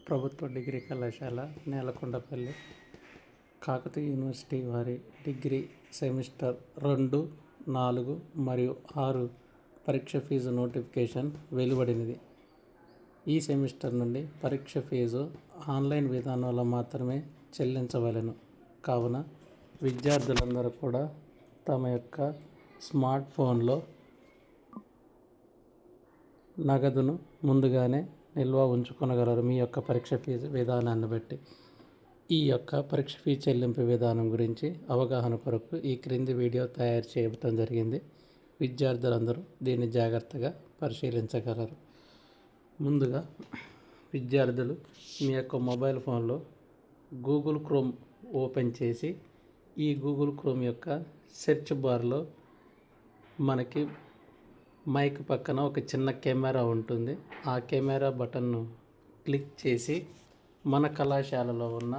ప్రభుత్వ డిగ్రీ కళాశాల నేలకొండపల్లి కాకతీయ యూనివర్సిటీ వారి డిగ్రీ సెమిస్టర్ 2, 4 మరియు 6 పరీక్ష ఫీజు నోటిఫికేషన్ వెలువడినది. ఈ సెమిస్టర్ నుండి పరీక్ష ఫీజు ఆన్లైన్ విధానంలో మాత్రమే చెల్లించవలెను. కావున విద్యార్థులందరూ కూడా తమ యొక్క స్మార్ట్ ఫోన్లో నగదును ముందుగానే నిల్వ ఉంచుకొనగలరు. మీ యొక్క పరీక్ష ఫీజు విధానాన్ని బట్టి ఈ యొక్క పరీక్ష ఫీజు చెల్లింపు విధానం గురించి అవగాహన కొరకు ఈ క్రింది వీడియో తయారు చేయడం జరిగింది. విద్యార్థులందరూ దీన్ని జాగ్రత్తగా పరిశీలించగలరు. ముందుగా విద్యార్థులు మీ యొక్క మొబైల్ ఫోన్లో గూగుల్ క్రోమ్ ఓపెన్ చేసి ఈ గూగుల్ క్రోమ్ యొక్క సెర్చ్ బార్లో మనకి మైక్ పక్కన ఒక చిన్న కెమెరా ఉంటుంది. ఆ కెమెరా బటన్ను క్లిక్ చేసి మన కళాశాలలో ఉన్న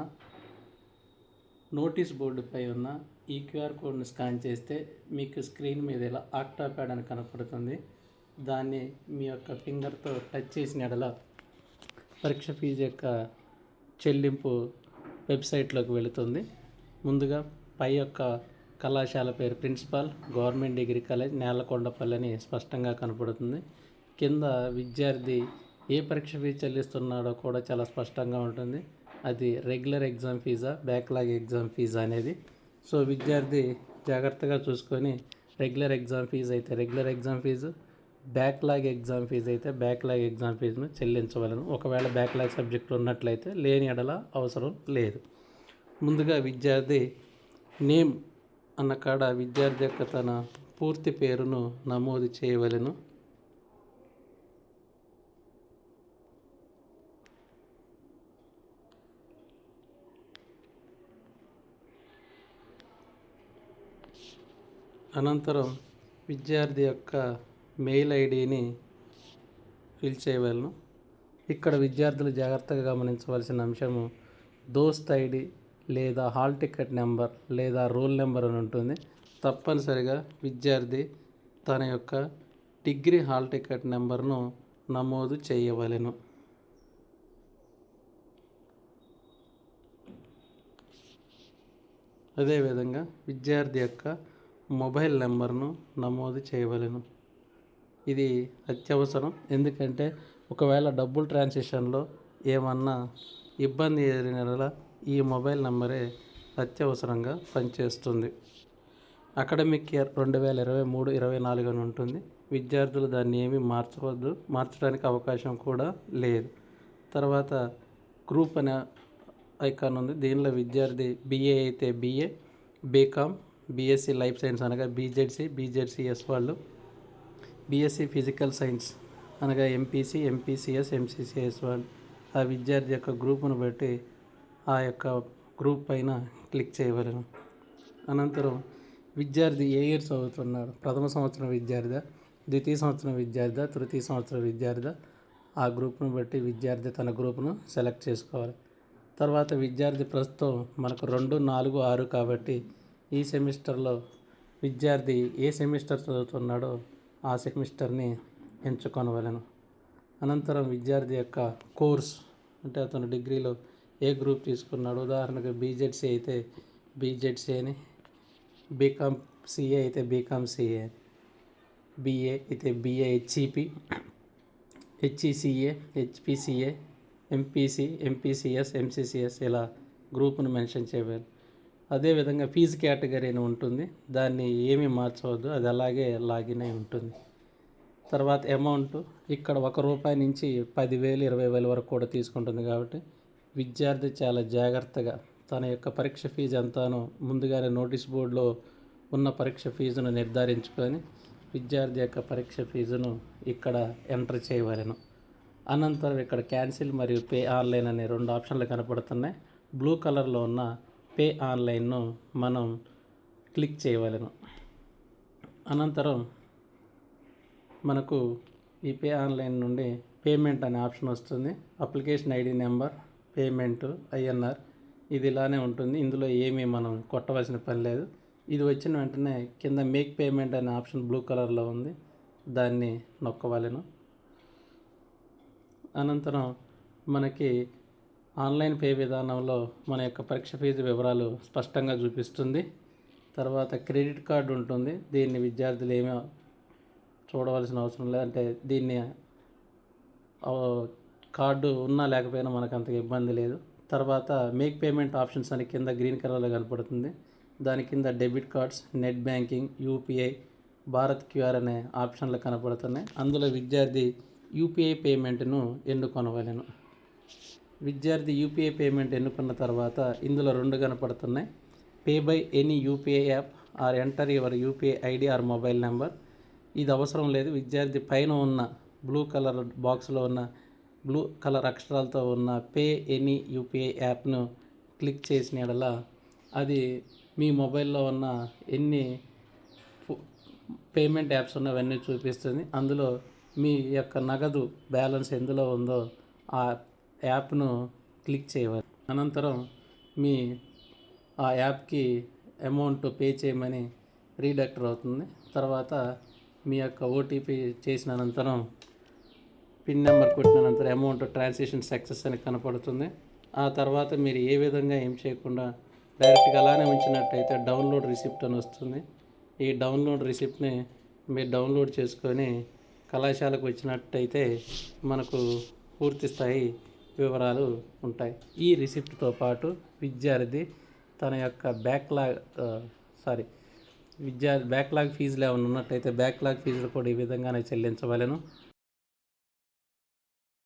నోటీస్ బోర్డుపై ఉన్న ఈ క్యూఆర్ కోడ్ను స్కాన్ చేస్తే మీకు స్క్రీన్ మీద ఇలా ఆక్టాప్యాడ్ అని కనపడుతుంది. దాన్ని మీ యొక్క ఫింగర్తో టచ్ చేసిన ఎడల పరీక్ష ఫీజు యొక్క చెల్లింపు వెబ్సైట్లోకి వెళుతుంది. ముందుగా పై యొక్క కళాశాల పేరు principal government degree college Nelakondapalli అని స్పష్టంగా కనపడుతుంది. కింద విద్యార్థి ఏ పరీక్ష ఫీజు చెల్లిస్తున్నాడో కూడా చాలా స్పష్టంగా ఉంటుంది. అది రెగ్యులర్ ఎగ్జామ్ ఫీజా, బ్యాక్లాగ్ ఎగ్జామ్ ఫీజా అనేది. సో విద్యార్థి జాగ్రత్తగా చూసుకొని రెగ్యులర్ ఎగ్జామ్ ఫీజు అయితే regular exam fee, backlog exam fee అయితే బ్యాక్లాగ్ ఎగ్జామ్ ఫీజును చెల్లించవలను. ఒకవేళ బ్యాక్లాగ్ సబ్జెక్టులు ఉన్నట్లయితే లేని ఎడల అవసరం లేదు. ముందుగా విద్యార్థి నేమ్ అన్న కాడ విద్యార్థి యొక్క తన పూర్తి పేరును నమోదు చేయవలెను. అనంతరం విద్యార్థి యొక్క మెయిల్ ఐడిని ఫిల్ చేయవలను. ఇక్కడ విద్యార్థులు జాగ్రత్తగా గమనించవలసిన అంశము దోస్త్ ఐడి లేదా హాల్ టికెట్ నెంబర్ లేదా రోల్ నెంబర్ అని ఉంటుంది. తప్పనిసరిగా విద్యార్థి తన యొక్క డిగ్రీ హాల్ టికెట్ నెంబర్ను నమోదు చేయవలెను. అదేవిధంగా విద్యార్థి యొక్క మొబైల్ నెంబర్ను నమోదు చేయవలెను. ఇది అత్యవసరం. ఎందుకంటే ఒకవేళ డబ్బులు ట్రాన్సాక్షన్లో ఏమన్నా ఇబ్బంది ఎదురైన ఈ మొబైల్ నెంబరే అత్యవసరంగా పనిచేస్తుంది. అకాడమిక్ ఇయర్ 2023-24 అని ఉంటుంది. విద్యార్థులు దాన్ని ఏమీ మార్చవద్దు, మార్చడానికి అవకాశం కూడా లేదు. తర్వాత గ్రూప్ అనే ఐకాన్ ఉంది. దీనిలో విద్యార్థి BA అయితే BA, BCom, BSc life science అనగా BZCS వాళ్ళు, BSc ఫిజికల్ సైన్స్ అనగా MPC, MPCS, MCCS వాళ్ళు ఆ విద్యార్థి యొక్క గ్రూపును బట్టి ఆ యొక్క గ్రూప్ పైన క్లిక్ చేయవలను. అనంతరం విద్యార్థి ఏ ఇయర్ చదువుతున్నాడు, ప్రథమ సంవత్సరం విద్యార్థి, ద్వితీయ సంవత్సరం విద్యార్థి, తృతీయ సంవత్సరం విద్యార్థి, ఆ గ్రూప్ను బట్టి విద్యార్థి తన గ్రూప్ను సెలెక్ట్ చేసుకోవాలి. తర్వాత విద్యార్థి ప్రస్తుతం మనకు 2, 4, 6 కాబట్టి ఈ సెమిస్టర్లో విద్యార్థి ఏ సెమిస్టర్ చదువుతున్నాడో ఆ సెమిస్టర్ని ఎంచుకొనవలెను. అనంతరం విద్యార్థి యొక్క కోర్స్ అంటే అతను డిగ్రీలో ఏ గ్రూప్ తీసుకున్నాడు. ఉదాహరణకు BZC అయితే BZC అని, బీకామ్ CA అయితే బీకామ్ CA, BA అయితే BA HEP, HECA, HPCA, MPC, MPCS, MCCS ఇలా గ్రూప్ను మెన్షన్ చేయాలి. అదేవిధంగా ఫీజు కేటగిరీ అని ఉంటుంది. దాన్ని ఏమీ మార్చవద్దు, అది అలాగే లాగిన్ అయి ఉంటుంది. తర్వాత అమౌంట్ ఇక్కడ ₹1 నుంచి 10,000, 20,000 వరకు కూడా తీసుకుంటుంది. కాబట్టి విద్యార్థి చాలా జాగ్రత్తగా తన యొక్క పరీక్ష ఫీజు ఎంతనో ముందుగానే నోటీస్ బోర్డులో ఉన్న పరీక్ష ఫీజును నిర్ధారించుకొని విద్యార్థి యొక్క పరీక్ష ఫీజును ఇక్కడ ఎంటర్ చేయవలెను. అనంతరం ఇక్కడ క్యాన్సిల్ మరియు పే ఆన్లైన్ అనే 2 ఆప్షన్లు కనపడుతున్నాయి. బ్లూ కలర్లో ఉన్న పే ఆన్లైన్ను మనం క్లిక్ చేయవలెను. అనంతరం మనకు ఈ పే ఆన్లైన్ నుండి పేమెంట్ అనే ఆప్షన్ వస్తుంది. Application ID number, payment, INR ఇది ఇలానే ఉంటుంది. ఇందులో ఏమీ మనం కొట్టవలసిన పని లేదు. ఇది వచ్చిన వెంటనే కింద మేక్ పేమెంట్ అనే ఆప్షన్ బ్లూ కలర్లో ఉంది. దాన్ని నొక్కవలెను. అనంతరం మనకి ఆన్లైన్ పే విధానంలో మన యొక్క పరీక్ష ఫీజు వివరాలు స్పష్టంగా చూపిస్తుంది. తర్వాత క్రెడిట్ కార్డు ఉంటుంది. దీన్ని విద్యార్థులు ఏమీ చూడవలసిన అవసరం లేదు. అంటే దీన్ని కార్డు ఉన్నా లేకపోయినా మనకు అంత ఇబ్బంది లేదు. తర్వాత మేక్ పేమెంట్ ఆప్షన్స్ అని కింద గ్రీన్ కలర్లో కనపడుతుంది. దాని కింద debit cards, net banking, UPI, Bharat QR అనే ఆప్షన్లు కనపడుతున్నాయి. అందులో విద్యార్థి యూపీఐ పేమెంట్ను ఎన్నుకొనవలెను. విద్యార్థి యూపీఐ పేమెంట్ ఎన్నుకున్న తర్వాత ఇందులో 2 కనపడుతున్నాయి. Pay by any UPI app or enter your UPI ID or mobile number. ఇది అవసరం లేదు. విద్యార్థి పైన ఉన్న బ్లూ కలర్ బాక్స్లో ఉన్న బ్లూ కలర్ అక్షరాలతో ఉన్న పే ఎనీ యూపీఐ యాప్ను క్లిక్ చేసిన యెడల అది మీ మొబైల్లో ఉన్న ఎన్ని పేమెంట్ యాప్స్ ఉన్నవన్నీ చూపిస్తుంది. అందులో మీ యొక్క నగదు బ్యాలెన్స్ ఎందులో ఉందో ఆ యాప్ను క్లిక్ చేయవాలి. అనంతరం ఆ యాప్కి అమౌంట్ పే చేయమని రీడైరెక్టర్ అవుతుంది. తర్వాత మీ యొక్క ఓటీపీ చేసిన అనంతరం పిన్ నెంబర్ కొట్టిన అనంతరం అమౌంట్ ట్రాన్సాక్షన్ సక్సెస్ అని కనపడుతుంది. ఆ తర్వాత మీరు ఏ విధంగా ఏం చేయకుండా డైరెక్ట్గా అలానే ఉంచినట్టయితే డౌన్లోడ్ రిసిప్ట్ అని వస్తుంది. ఈ డౌన్లోడ్ రిసిప్ట్ని మీరు డౌన్లోడ్ చేసుకొని కళాశాలకు వచ్చినట్టయితే మనకు పూర్తి స్థాయి వివరాలు ఉంటాయి. ఈ రిసిప్ట్తో పాటు విద్యార్థి తన యొక్క బ్యాక్లాగ్ ఫీజులు ఏమైనా ఉన్నట్టయితే బ్యాక్లాగ్ ఫీజులు కూడా ఈ విధంగానే చెల్లించవలెను.